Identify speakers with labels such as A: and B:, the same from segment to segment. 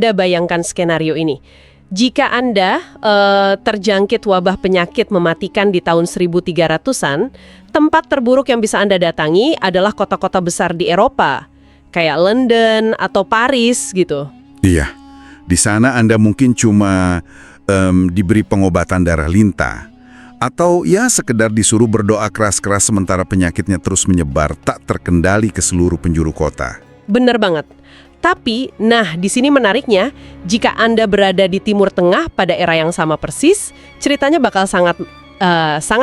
A: Anda bayangkan skenario ini. Jika Anda terjangkit wabah penyakit mematikan di tahun 1300-an, tempat terburuk yang bisa Anda datangi adalah kota-kota besar di Eropa, kayak London atau Paris gitu.
B: Iya, di sana Anda mungkin cuma diberi pengobatan darah lintah. Atau ya sekedar disuruh berdoa keras-keras sementara penyakitnya terus menyebar tak terkendali ke seluruh penjuru kota.
A: Bener banget. Tapi, nah di sini menariknya, jika Anda berada di Timur Tengah pada era yang sama persis, ceritanya bakal sangat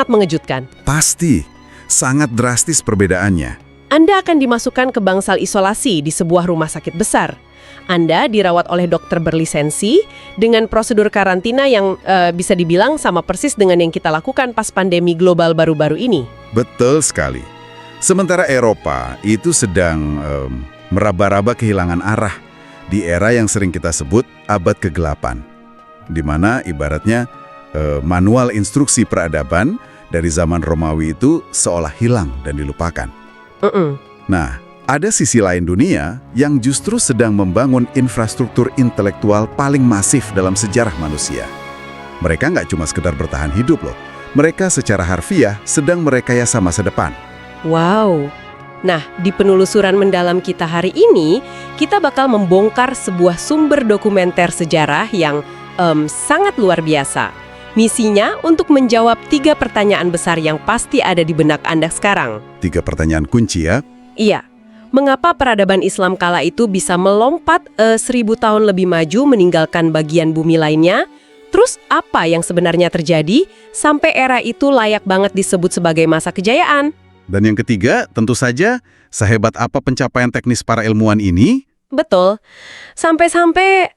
A: mengejutkan.
B: Pasti, sangat drastis perbedaannya.
A: Anda akan dimasukkan ke bangsal isolasi di sebuah rumah sakit besar. Anda dirawat oleh dokter berlisensi dengan prosedur karantina yang bisa dibilang sama persis dengan yang kita lakukan pas pandemi global baru-baru ini.
B: Betul sekali. Sementara Eropa itu sedang meraba-raba kehilangan arah di era yang sering kita sebut abad kegelapan, di mana ibaratnya manual instruksi peradaban dari zaman Romawi itu seolah hilang dan dilupakan. Nah, ada sisi lain dunia yang justru sedang membangun infrastruktur intelektual paling masif dalam sejarah manusia. Mereka nggak cuma sekedar bertahan hidup loh, mereka secara harfiah sedang merekayasa masa depan.
A: Wow. Nah, di penelusuran mendalam kita hari ini, kita bakal membongkar sebuah sumber dokumenter sejarah yang sangat luar biasa. Misinya untuk menjawab 3 pertanyaan besar yang pasti ada di benak Anda sekarang.
B: 3 pertanyaan kunci ya.
A: Iya. Mengapa peradaban Islam kala itu bisa melompat 1000 tahun lebih maju meninggalkan bagian bumi lainnya? Terus apa yang sebenarnya terjadi sampai era itu layak banget disebut sebagai masa kejayaan?
B: Dan yang ketiga, tentu saja, sehebat apa pencapaian teknis para ilmuwan ini?
A: Betul. Sampai-sampai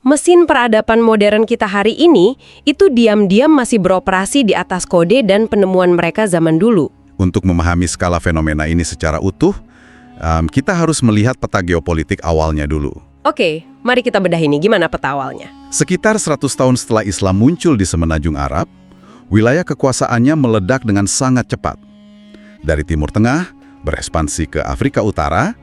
A: mesin peradaban modern kita hari ini itu diam-diam masih beroperasi di atas kode dan penemuan mereka zaman dulu.
B: Untuk memahami skala fenomena ini secara utuh, kita harus melihat peta geopolitik awalnya dulu.
A: Oke, mari kita bedah ini. Gimana peta awalnya?
B: Sekitar 100 tahun setelah Islam muncul di semenanjung Arab, wilayah kekuasaannya meledak dengan sangat cepat. Dari Timur Tengah, berekspansi ke Afrika Utara,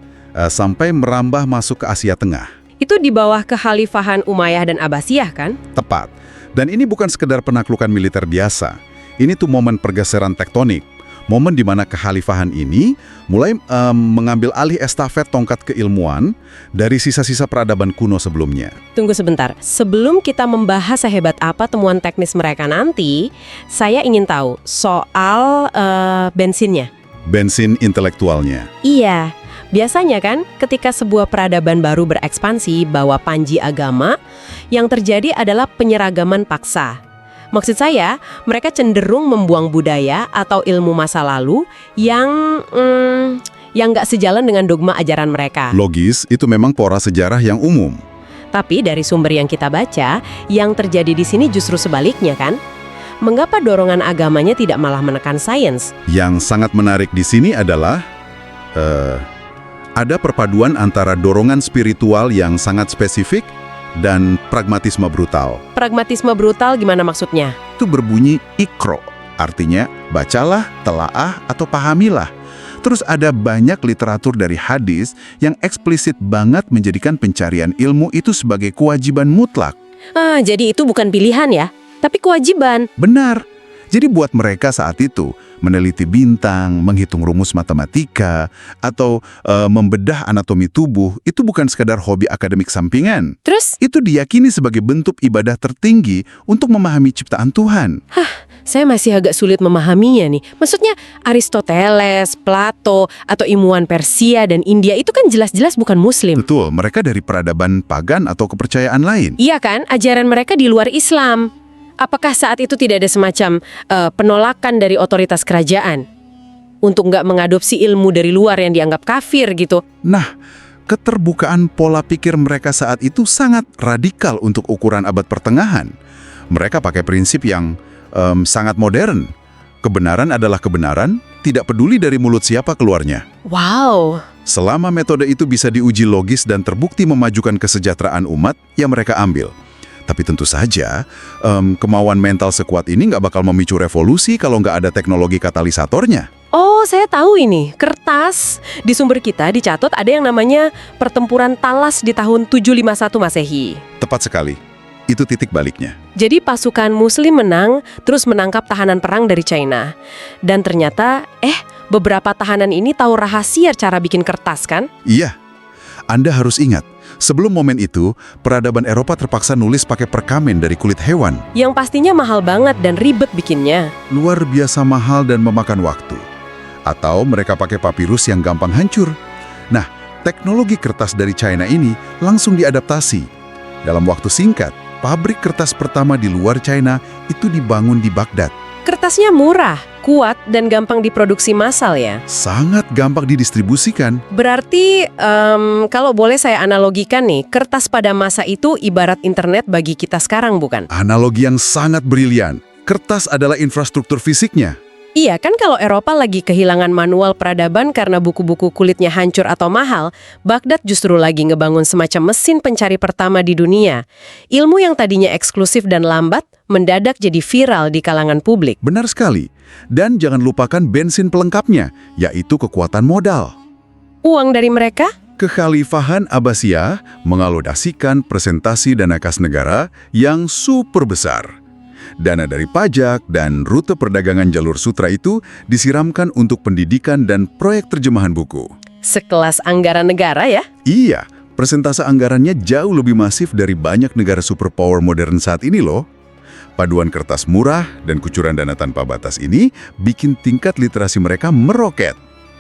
B: sampai merambah masuk ke Asia Tengah.
A: Itu di bawah kekhalifahan Umayyah dan Abbasiyah kan?
B: Tepat. Dan ini bukan sekedar penaklukan militer biasa. Ini tuh momen pergeseran tektonik. Momen di mana kekhalifahan ini mulai mengambil alih estafet tongkat keilmuan dari sisa-sisa peradaban kuno sebelumnya.
A: Tunggu sebentar. Sebelum kita membahas sehebat apa temuan teknis mereka nanti, saya ingin tahu soal bensinnya.
B: Bensin intelektualnya.
A: Iya. Biasanya kan ketika sebuah peradaban baru berekspansi bawa panji agama, yang terjadi adalah penyeragaman paksa. Maksud saya, mereka cenderung membuang budaya atau ilmu masa lalu yang nggak sejalan dengan dogma ajaran mereka.
B: Logis, itu memang pola sejarah yang umum.
A: Tapi dari sumber yang kita baca, yang terjadi di sini justru sebaliknya kan? Mengapa dorongan agamanya tidak malah menekan sains?
B: Yang sangat menarik di sini adalah ada perpaduan antara dorongan spiritual yang sangat spesifik dan pragmatisme brutal.
A: Pragmatisme brutal gimana maksudnya?
B: Itu berbunyi ikro, artinya bacalah, telaah, atau pahamilah. Terus ada banyak literatur dari hadis yang eksplisit banget menjadikan pencarian ilmu itu sebagai kewajiban mutlak.
A: Jadi itu bukan pilihan ya, tapi kewajiban.
B: Benar. Jadi buat mereka saat itu, meneliti bintang, menghitung rumus matematika, atau membedah anatomi tubuh, itu bukan sekadar hobi akademik sampingan.
A: Terus?
B: Itu diyakini sebagai bentuk ibadah tertinggi untuk memahami ciptaan Tuhan.
A: Saya masih agak sulit memahaminya nih. Maksudnya Aristoteles, Plato, atau ilmuwan Persia dan India itu kan jelas-jelas bukan Muslim.
B: Betul, mereka dari peradaban pagan atau kepercayaan lain.
A: Iya kan, ajaran mereka di luar Islam. Apakah saat itu tidak ada semacam penolakan dari otoritas kerajaan untuk nggak mengadopsi ilmu dari luar yang dianggap kafir gitu?
B: Nah, keterbukaan pola pikir mereka saat itu sangat radikal untuk ukuran abad pertengahan. Mereka pakai prinsip yang sangat modern. Kebenaran adalah kebenaran, tidak peduli dari mulut siapa keluarnya.
A: Wow!
B: Selama metode itu bisa diuji logis dan terbukti memajukan kesejahteraan umat, ya mereka ambil. Tapi tentu saja, kemauan mental sekuat ini nggak bakal memicu revolusi kalau nggak ada teknologi katalisatornya.
A: Oh, saya tahu ini. Kertas. Di sumber kita dicatat ada yang namanya pertempuran Talas di tahun 751 Masehi.
B: Tepat sekali. Itu titik baliknya.
A: Jadi pasukan Muslim menang, terus menangkap tahanan perang dari China. Dan ternyata, beberapa tahanan ini tahu rahasia cara bikin kertas kan?
B: Iya. Anda harus ingat, sebelum momen itu, peradaban Eropa terpaksa nulis pakai perkamen dari kulit hewan.
A: Yang pastinya mahal banget dan ribet bikinnya.
B: Luar biasa mahal dan memakan waktu. Atau mereka pakai papirus yang gampang hancur. Nah, teknologi kertas dari China ini langsung diadaptasi. Dalam waktu singkat, pabrik kertas pertama di luar China itu dibangun di Baghdad.
A: Kertasnya murah, kuat, dan gampang diproduksi massal ya.
B: Sangat gampang didistribusikan.
A: Berarti, kalau boleh saya analogikan nih, kertas pada masa itu ibarat internet bagi kita sekarang, bukan?
B: Analogi yang sangat brilian. Kertas adalah infrastruktur fisiknya.
A: Iya, kan kalau Eropa lagi kehilangan manual peradaban karena buku-buku kulitnya hancur atau mahal, Baghdad justru lagi ngebangun semacam mesin pencari pertama di dunia. Ilmu yang tadinya eksklusif dan lambat, mendadak jadi viral di kalangan publik.
B: Benar sekali. Dan jangan lupakan bensin pelengkapnya, yaitu kekuatan modal.
A: Uang dari mereka?
B: Kekhalifahan Abbasiyah mengalokasikan presentasi dana kas negara yang super besar. Dana dari pajak dan rute perdagangan jalur sutra itu disiramkan untuk pendidikan dan proyek terjemahan buku.
A: Sekelas anggaran negara ya?
B: Iya, persentase anggarannya jauh lebih masif dari banyak negara superpower modern saat ini loh. Paduan kertas murah dan kucuran dana tanpa batas ini bikin tingkat literasi mereka meroket.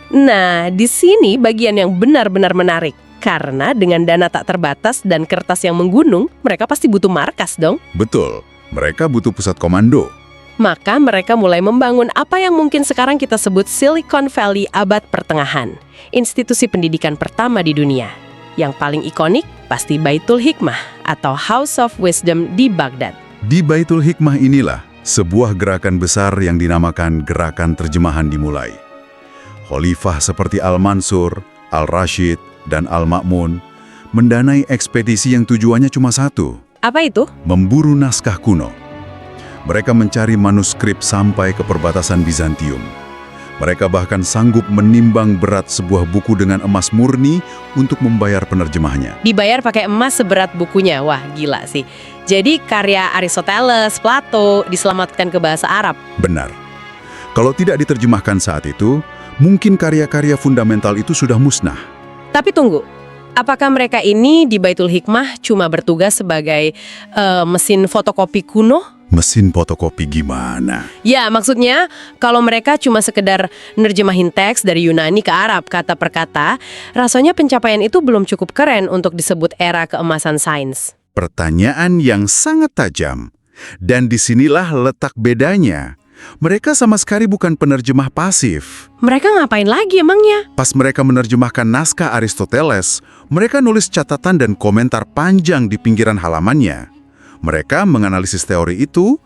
A: Nah, di sini bagian yang benar-benar menarik. Karena dengan dana tak terbatas dan kertas yang menggunung, mereka pasti butuh markas dong.
B: Betul. Mereka butuh pusat komando.
A: Maka mereka mulai membangun apa yang mungkin sekarang kita sebut Silicon Valley abad pertengahan. Institusi pendidikan pertama di dunia. Yang paling ikonik pasti Baitul Hikmah atau House of Wisdom di Baghdad.
B: Di Baitul Hikmah inilah sebuah gerakan besar yang dinamakan Gerakan Terjemahan dimulai. Khalifah seperti Al-Mansur, Al-Rashid, dan Al-Ma'mun mendanai ekspedisi yang tujuannya cuma satu.
A: Apa itu?
B: Memburu naskah kuno. Mereka mencari manuskrip sampai ke perbatasan Bizantium. Mereka bahkan sanggup menimbang berat sebuah buku dengan emas murni untuk membayar penerjemahnya.
A: Dibayar pakai emas seberat bukunya. Wah, gila sih. Jadi karya Aristoteles, Plato diselamatkan ke bahasa Arab.
B: Benar. Kalau tidak diterjemahkan saat itu, mungkin karya-karya fundamental itu sudah musnah.
A: Tapi tunggu. Apakah mereka ini di Baitul Hikmah cuma bertugas sebagai mesin fotokopi kuno?
B: Mesin fotokopi gimana?
A: Ya, maksudnya kalau mereka cuma sekedar nerjemahin teks dari Yunani ke Arab kata per kata, rasanya pencapaian itu belum cukup keren untuk disebut era keemasan sains.
B: Pertanyaan yang sangat tajam. Dan disinilah letak bedanya. Mereka sama sekali bukan penerjemah pasif.
A: Mereka ngapain lagi emangnya?
B: Pas mereka menerjemahkan naskah Aristoteles, mereka nulis catatan dan komentar panjang di pinggiran halamannya. Mereka menganalisis teori itu,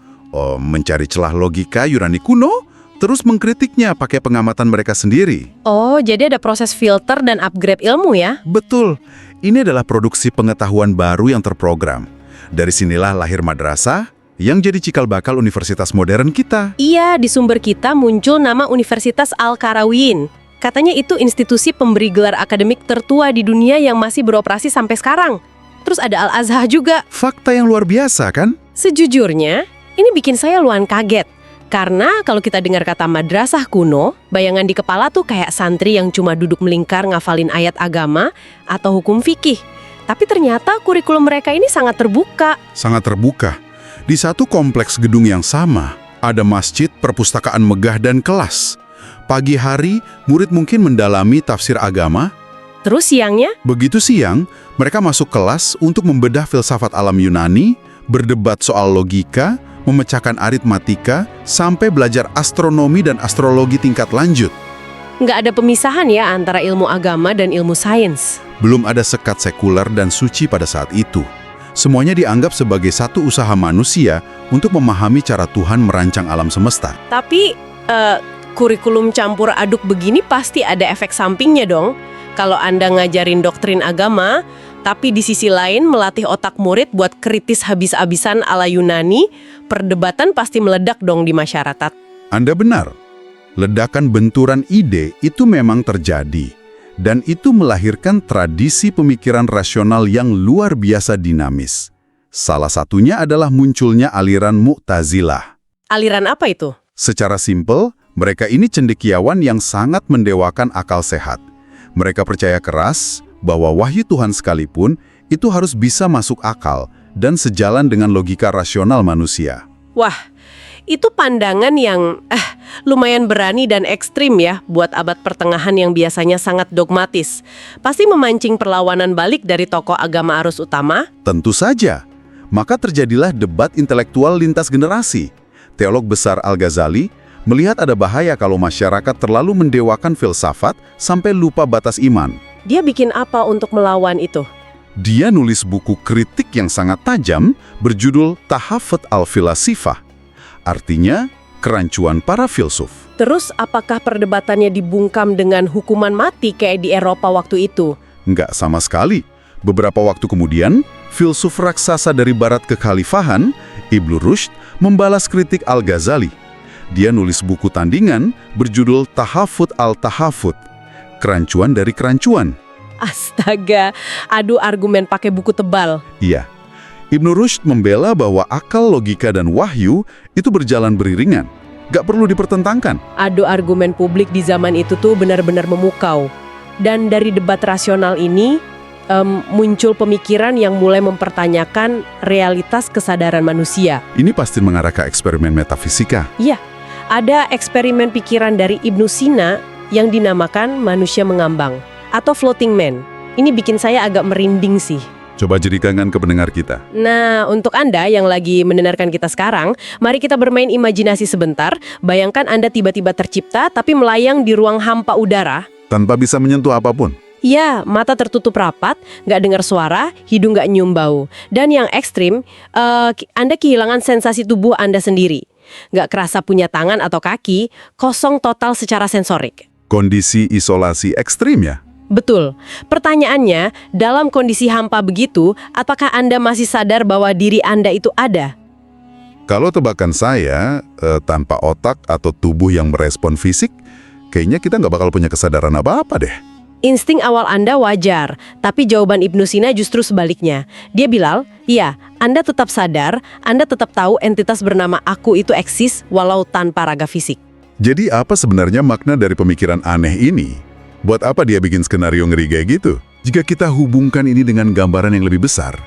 B: mencari celah logika Yunani kuno, terus mengkritiknya pakai pengamatan mereka sendiri.
A: Oh, jadi ada proses filter dan upgrade ilmu ya?
B: Betul, ini adalah produksi pengetahuan baru yang terprogram. Dari sinilah lahir madrasah, yang jadi cikal bakal universitas modern kita.
A: Iya, di sumber kita muncul nama Universitas Al-Qarawiyyin. Katanya itu institusi pemberi gelar akademik tertua di dunia yang masih beroperasi sampai sekarang. Terus ada Al-Azhar juga.
B: Fakta yang luar biasa, kan?
A: Sejujurnya, ini bikin saya luan kaget. Karena kalau kita dengar kata madrasah kuno, bayangan di kepala tuh kayak santri yang cuma duduk melingkar ngafalin ayat agama atau hukum fikih. Tapi ternyata kurikulum mereka ini sangat terbuka.
B: Sangat terbuka. Di satu kompleks gedung yang sama, ada masjid, perpustakaan megah, dan kelas. Pagi hari, murid mungkin mendalami tafsir agama.
A: Terus siangnya?
B: Begitu siang, mereka masuk kelas untuk membedah filsafat alam Yunani, berdebat soal logika, memecahkan aritmatika, sampai belajar astronomi dan astrologi tingkat lanjut.
A: Nggak ada pemisahan ya antara ilmu agama dan ilmu sains.
B: Belum ada sekat sekuler dan suci pada saat itu. Semuanya dianggap sebagai satu usaha manusia untuk memahami cara Tuhan merancang alam semesta.
A: Tapi, kurikulum campur aduk begini pasti ada efek sampingnya dong. Kalau Anda ngajarin doktrin agama, tapi di sisi lain melatih otak murid buat kritis habis-habisan ala Yunani, perdebatan pasti meledak dong di masyarakat.
B: Anda benar. Ledakan benturan ide itu memang terjadi, dan itu melahirkan tradisi pemikiran rasional yang luar biasa dinamis. Salah satunya adalah munculnya aliran Mu'tazilah.
A: Aliran apa itu?
B: Secara simpel, mereka ini cendekiawan yang sangat mendewakan akal sehat. Mereka percaya keras bahwa wahyu Tuhan sekalipun itu harus bisa masuk akal dan sejalan dengan logika rasional manusia.
A: Wah, itu pandangan yang lumayan berani dan ekstrim ya buat abad pertengahan yang biasanya sangat dogmatis. Pasti memancing perlawanan balik dari tokoh agama arus utama.
B: Tentu saja. Maka terjadilah debat intelektual lintas generasi. Teolog besar Al-Ghazali melihat ada bahaya kalau masyarakat terlalu mendewakan filsafat sampai lupa batas iman.
A: Dia bikin apa untuk melawan itu?
B: Dia nulis buku kritik yang sangat tajam berjudul Tahafut al-Filasifah. Artinya, kerancuan para filsuf.
A: Terus apakah perdebatannya dibungkam dengan hukuman mati kayak di Eropa waktu itu?
B: Nggak sama sekali. Beberapa waktu kemudian, filsuf raksasa dari barat kekhalifahan, Ibnu Rushd, membalas kritik Al-Ghazali. Dia nulis buku tandingan berjudul Tahafut al-Tahafut, kerancuan dari kerancuan.
A: Astaga, adu argumen pakai buku tebal.
B: Iya, Ibnu Rushd membela bahwa akal, logika, dan wahyu itu berjalan beriringan. Gak perlu dipertentangkan.
A: Adu argumen publik di zaman itu tuh benar-benar memukau. Dan dari debat rasional ini, muncul pemikiran yang mulai mempertanyakan realitas kesadaran manusia.
B: Ini pasti mengarah ke eksperimen metafisika.
A: Iya, ada eksperimen pikiran dari Ibnu Sina yang dinamakan manusia mengambang atau floating man. Ini bikin saya agak merinding sih.
B: Coba jadikan ke pendengar kita.
A: Nah, untuk Anda yang lagi mendengarkan kita sekarang, mari kita bermain imajinasi sebentar. Bayangkan Anda tiba-tiba tercipta tapi melayang di ruang hampa udara.
B: Tanpa bisa menyentuh apapun.
A: Ya, mata tertutup rapat, nggak dengar suara, hidung nggak nyium bau. Dan yang ekstrim, Anda kehilangan sensasi tubuh Anda sendiri. Nggak kerasa punya tangan atau kaki, kosong total secara sensorik.
B: Kondisi isolasi ekstrim ya?
A: Betul. Pertanyaannya, dalam kondisi hampa begitu, apakah Anda masih sadar bahwa diri Anda itu ada?
B: Kalau tebakan saya, tanpa otak atau tubuh yang merespon fisik, kayaknya kita nggak bakal punya kesadaran apa-apa deh.
A: Insting awal Anda wajar, tapi jawaban Ibnu Sina justru sebaliknya. Dia bilang, ya, Anda tetap sadar, Anda tetap tahu entitas bernama aku itu eksis walau tanpa raga fisik.
B: Jadi apa sebenarnya makna dari pemikiran aneh ini? Buat apa dia bikin skenario ngeri kayak gitu? Jika kita hubungkan ini dengan gambaran yang lebih besar,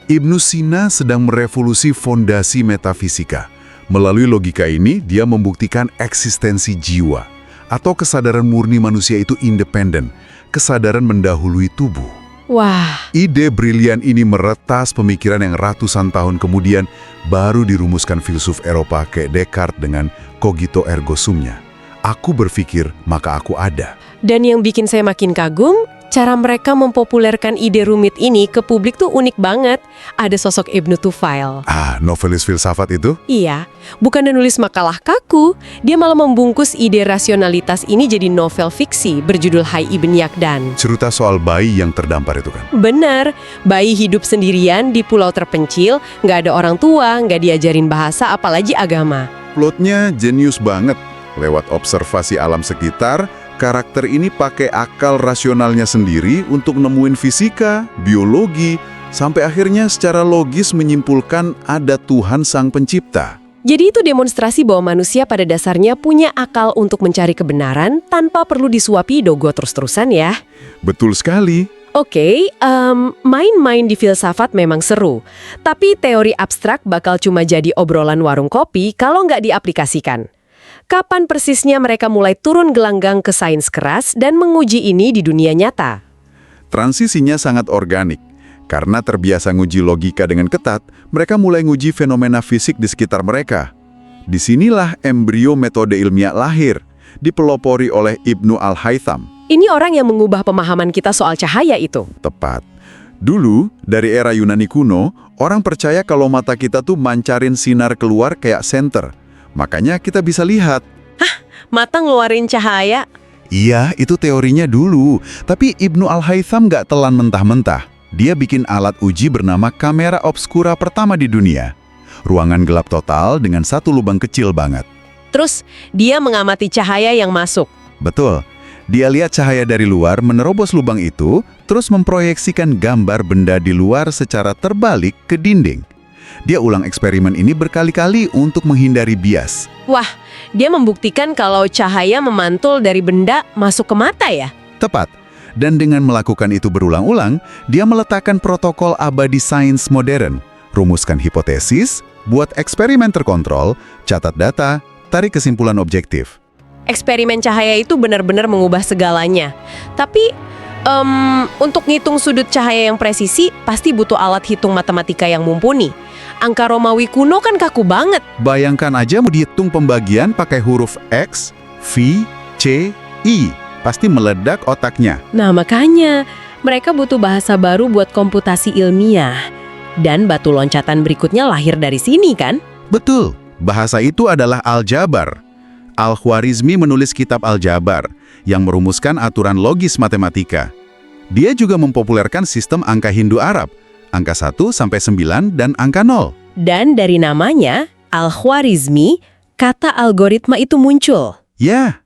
B: Ibnu Sina sedang merevolusi fondasi metafisika. Melalui logika ini, dia membuktikan eksistensi jiwa, atau kesadaran murni manusia itu independen, kesadaran mendahului tubuh.
A: Wah,
B: Ide brilian ini meretas pemikiran yang ratusan tahun kemudian baru dirumuskan filsuf Eropa kayak Descartes dengan cogito ergo sumnya. Aku berpikir, maka aku ada.
A: dan yang bikin saya makin kagum, cara mereka mempopulerkan ide rumit ini ke publik tuh unik banget. Ada sosok Ibnu Tufail.
B: Novelis filsafat itu?
A: Iya, bukan dia nulis makalah kaku, dia malah membungkus ide rasionalitas ini jadi novel fiksi berjudul Hai Ibn Yaqdan.
B: Cerita soal bayi yang terdampar itu kan?
A: Benar, bayi hidup sendirian di pulau terpencil, nggak ada orang tua, nggak diajarin bahasa, apalagi agama.
B: Plotnya jenius banget. Lewat observasi alam sekitar, karakter ini pakai akal rasionalnya sendiri untuk nemuin fisika, biologi, sampai akhirnya secara logis menyimpulkan ada Tuhan Sang Pencipta.
A: Jadi itu demonstrasi bahwa manusia pada dasarnya punya akal untuk mencari kebenaran tanpa perlu disuapi dogo terus-terusan ya.
B: Betul sekali.
A: Oke, main-main di filsafat memang seru. Tapi teori abstrak bakal cuma jadi obrolan warung kopi kalau nggak diaplikasikan. Kapan persisnya mereka mulai turun gelanggang ke sains keras dan menguji ini di dunia nyata?
B: Transisinya sangat organik. Karena terbiasa nguji logika dengan ketat, mereka mulai nguji fenomena fisik di sekitar mereka. Disinilah embrio metode ilmiah lahir, dipelopori oleh Ibnu Al-Haytham.
A: Ini orang yang mengubah pemahaman kita soal cahaya itu.
B: Tepat. Dulu, dari era Yunani kuno, orang percaya kalau mata kita tuh mancarin sinar keluar kayak senter. Makanya kita bisa lihat.
A: Mata ngeluarin cahaya?
B: Iya, itu teorinya dulu. Tapi Ibnu Al-Haytham nggak telan mentah-mentah. Dia bikin alat uji bernama kamera obskura pertama di dunia. Ruangan gelap total dengan satu lubang kecil banget.
A: Terus dia mengamati cahaya yang masuk.
B: Betul. Dia lihat cahaya dari luar menerobos lubang itu, terus memproyeksikan gambar benda di luar secara terbalik ke dinding. Dia ulang eksperimen ini berkali-kali untuk menghindari bias.
A: Wah, dia membuktikan kalau cahaya memantul dari benda masuk ke mata ya?
B: Tepat. Dan dengan melakukan itu berulang-ulang, dia meletakkan protokol abadi sains modern, rumuskan hipotesis, buat eksperimen terkontrol, catat data, tarik kesimpulan objektif.
A: Eksperimen cahaya itu benar-benar mengubah segalanya. Tapi, untuk ngitung sudut cahaya yang presisi, pasti butuh alat hitung matematika yang mumpuni. Angka Romawi kuno kan kaku banget.
B: Bayangkan aja mau dihitung pembagian pakai huruf X, V, C, I. Pasti meledak otaknya.
A: Nah, makanya mereka butuh bahasa baru buat komputasi ilmiah. Dan batu loncatan berikutnya lahir dari sini kan?
B: Betul. Bahasa itu adalah aljabar. Al-Khwarizmi menulis kitab Aljabar yang merumuskan aturan logis matematika. Dia juga mempopulerkan sistem angka Hindu Arab, angka 1 sampai 9 dan angka 0.
A: Dan dari namanya, Al-Khwarizmi, kata algoritma itu muncul.
B: Ya,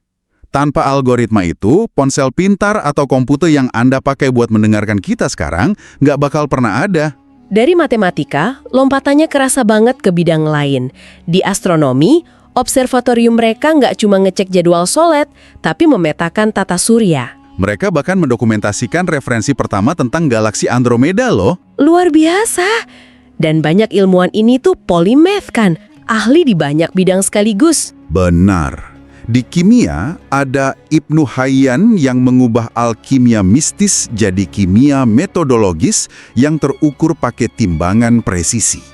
B: tanpa algoritma itu, ponsel pintar atau komputer yang Anda pakai buat mendengarkan kita sekarang nggak bakal pernah ada.
A: Dari matematika, lompatannya kerasa banget ke bidang lain. Di astronomi, observatorium mereka nggak cuma ngecek jadwal solet, tapi memetakan tata surya.
B: Mereka bahkan mendokumentasikan referensi pertama tentang galaksi Andromeda loh.
A: Luar biasa! Dan banyak ilmuwan ini tuh polymath kan, ahli di banyak bidang sekaligus.
B: Benar. Di kimia, ada Ibnu Hayyan yang mengubah alkimia mistis jadi kimia metodologis yang terukur pakai timbangan presisi.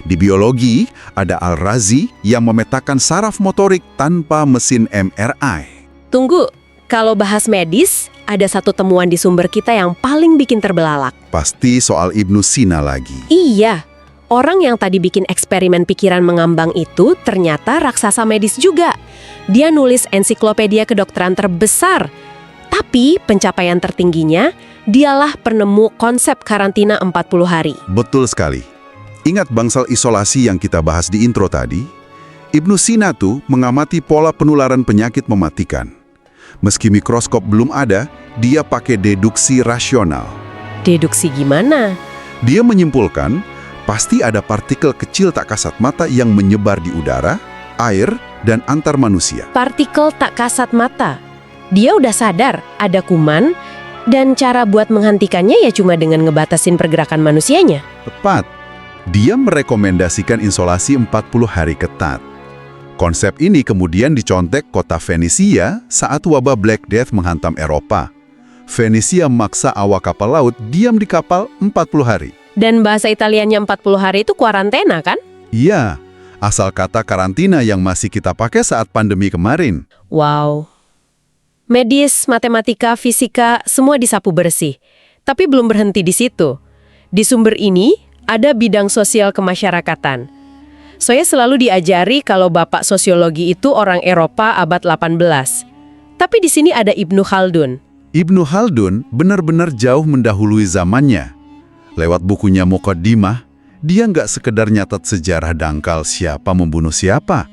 B: Di biologi, ada Al-Razi yang memetakan saraf motorik tanpa mesin MRI.
A: Tunggu, kalau bahas medis, ada satu temuan di sumber kita yang paling bikin terbelalak.
B: Pasti soal Ibnu Sina lagi.
A: Iya, orang yang tadi bikin eksperimen pikiran mengambang itu ternyata raksasa medis juga. Dia nulis ensiklopedia kedokteran terbesar. Tapi pencapaian tertingginya, dialah penemu konsep karantina 40 hari.
B: Betul sekali. Ingat bangsal isolasi yang kita bahas di intro tadi? Ibnu Sina tuh mengamati pola penularan penyakit mematikan. Meski mikroskop belum ada, dia pakai deduksi rasional.
A: Deduksi gimana?
B: Dia menyimpulkan, pasti ada partikel kecil tak kasat mata yang menyebar di udara, air, dan antar manusia.
A: Partikel tak kasat mata. Dia udah sadar ada kuman, dan cara buat menghentikannya ya cuma dengan ngebatasin pergerakan manusianya.
B: Tepat. Dia merekomendasikan isolasi 40 hari ketat. Konsep ini kemudian dicontek kota Venesia saat wabah Black Death menghantam Eropa. Venesia maksa awak kapal laut diam di kapal 40 hari.
A: Dan bahasa Italianya 40 hari itu kuarantena kan?
B: Iya, asal kata karantina yang masih kita pakai saat pandemi kemarin.
A: Wow. Medis, matematika, fisika, semua disapu bersih. Tapi belum berhenti di situ. Di sumber ini, ada bidang sosial kemasyarakatan. Saya selalu diajari kalau bapak sosiologi itu orang Eropa abad 18. Tapi di sini ada Ibnu Khaldun.
B: Ibnu Khaldun benar-benar jauh mendahului zamannya. Lewat bukunya Muqaddimah, dia nggak sekedar nyatat sejarah dangkal siapa membunuh siapa.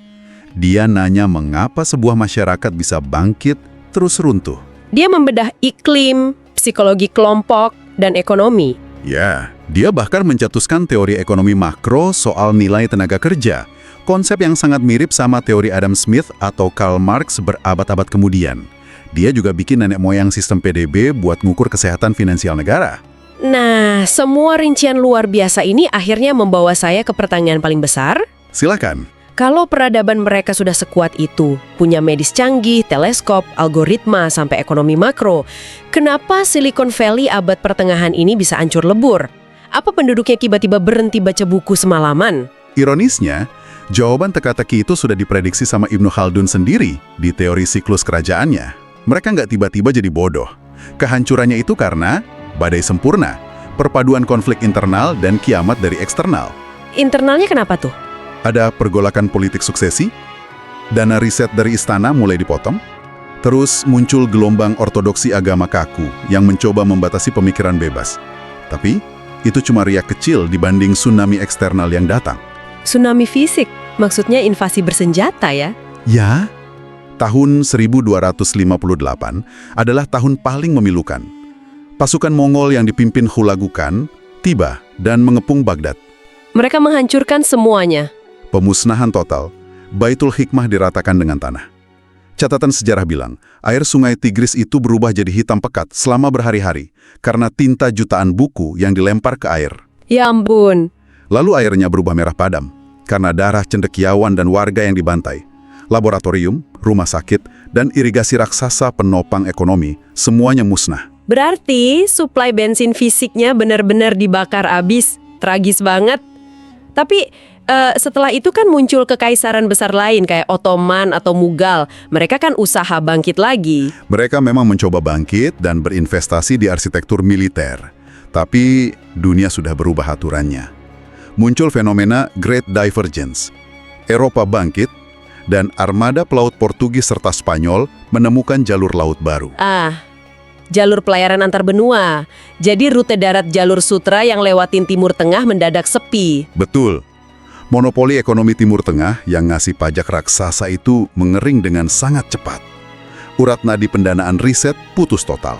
B: Dia nanya mengapa sebuah masyarakat bisa bangkit terus runtuh.
A: Dia membedah iklim, psikologi kelompok, dan ekonomi.
B: Ya, dia bahkan mencetuskan teori ekonomi makro soal nilai tenaga kerja, konsep yang sangat mirip sama teori Adam Smith atau Karl Marx berabad-abad kemudian. Dia juga bikin nenek moyang sistem PDB buat ngukur kesehatan finansial negara.
A: Nah, semua rincian luar biasa ini akhirnya membawa saya ke pertanyaan paling besar.
B: Silakan.
A: Kalau peradaban mereka sudah sekuat itu, punya medis canggih, teleskop, algoritma, sampai ekonomi makro, kenapa Silicon Valley abad pertengahan ini bisa hancur lebur? Apa penduduknya tiba-tiba berhenti baca buku semalaman?
B: Ironisnya, jawaban teka-teki itu sudah diprediksi sama Ibnu Khaldun sendiri di teori siklus kerajaannya. Mereka nggak tiba-tiba jadi bodoh. Kehancurannya itu karena badai sempurna, perpaduan konflik internal dan kiamat dari eksternal.
A: Internalnya kenapa tuh?
B: Ada pergolakan politik suksesi, dana riset dari istana mulai dipotong, terus muncul gelombang ortodoksi agama kaku yang mencoba membatasi pemikiran bebas. Tapi, itu cuma riak kecil dibanding tsunami eksternal yang datang.
A: Tsunami fisik, maksudnya invasi bersenjata ya?
B: Ya, tahun 1258 adalah tahun paling memilukan. Pasukan Mongol yang dipimpin Hulagu Khan tiba dan mengepung Baghdad.
A: Mereka menghancurkan semuanya.
B: Pemusnahan total, Baitul Hikmah diratakan dengan tanah. Catatan sejarah bilang, air sungai Tigris itu berubah jadi hitam pekat selama berhari-hari karena tinta jutaan buku yang dilempar ke air.
A: Ya ampun.
B: Lalu airnya berubah merah padam karena darah cendekiawan dan warga yang dibantai. Laboratorium, rumah sakit, dan irigasi raksasa penopang ekonomi semuanya musnah.
A: Berarti suplai bensin fisiknya benar-benar dibakar abis. Tragis banget. Tapi setelah itu kan muncul kekaisaran besar lain kayak Ottoman atau Mughal. Mereka kan usaha bangkit lagi.
B: Mereka memang mencoba bangkit dan berinvestasi di arsitektur militer. Tapi dunia sudah berubah aturannya. Muncul fenomena Great Divergence. Eropa bangkit, dan armada pelaut Portugis serta Spanyol menemukan jalur laut baru.
A: Jalur pelayaran antar benua. Jadi rute darat jalur sutra yang lewatin Timur Tengah mendadak sepi.
B: Betul. Monopoli ekonomi Timur Tengah yang ngasih pajak raksasa itu mengering dengan sangat cepat. Urat nadi pendanaan riset putus total.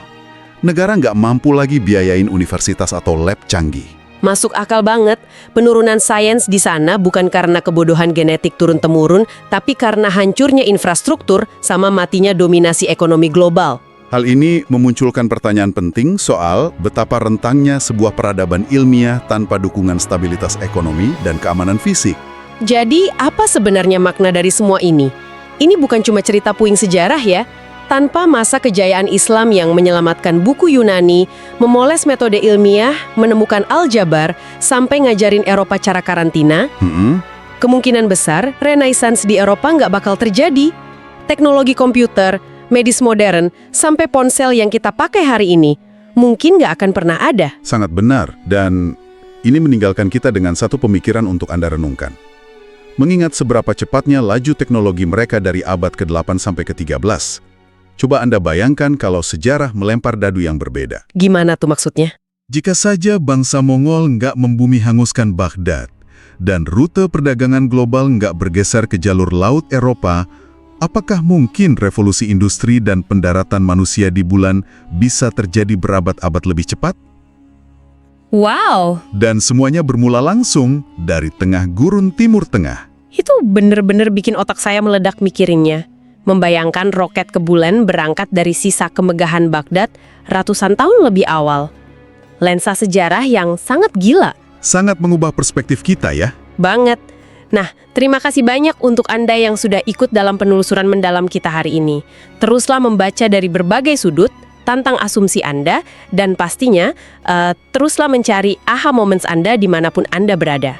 B: Negara nggak mampu lagi biayain universitas atau lab canggih.
A: Masuk akal banget, penurunan sains di sana bukan karena kebodohan genetik turun-temurun, tapi karena hancurnya infrastruktur sama matinya dominasi ekonomi global.
B: Hal ini memunculkan pertanyaan penting soal betapa rentangnya sebuah peradaban ilmiah tanpa dukungan stabilitas ekonomi dan keamanan fisik.
A: Jadi, apa sebenarnya makna dari semua ini? Ini bukan cuma cerita puing sejarah ya. Tanpa masa kejayaan Islam yang menyelamatkan buku Yunani, memoles metode ilmiah, menemukan aljabar, sampai ngajarin Eropa cara karantina, kemungkinan besar Renaissance di Eropa nggak bakal terjadi. Teknologi komputer, medis modern, sampai ponsel yang kita pakai hari ini, mungkin nggak akan pernah ada.
B: Sangat benar, dan ini meninggalkan kita dengan satu pemikiran untuk Anda renungkan. Mengingat seberapa cepatnya laju teknologi mereka dari abad ke-8 sampai ke-13, coba Anda bayangkan kalau sejarah melempar dadu yang berbeda.
A: Gimana tuh maksudnya?
B: Jika saja bangsa Mongol nggak membumi hanguskan Baghdad, dan rute perdagangan global nggak bergeser ke jalur laut Eropa, apakah mungkin revolusi industri dan pendaratan manusia di bulan bisa terjadi berabad-abad lebih cepat?
A: Wow,
B: Dan semuanya bermula langsung dari tengah gurun Timur Tengah.
A: itu bener-bener bikin otak saya meledak mikirinnya. Membayangkan roket ke bulan berangkat dari sisa kemegahan Baghdad ratusan tahun lebih awal. Lensa sejarah yang sangat gila.
B: Sangat mengubah perspektif kita ya.
A: Banget. Nah, terima kasih banyak untuk Anda yang sudah ikut dalam penelusuran mendalam kita hari ini. Teruslah membaca dari berbagai sudut, tantang asumsi Anda, dan pastinya teruslah mencari aha moments Anda dimanapun Anda berada.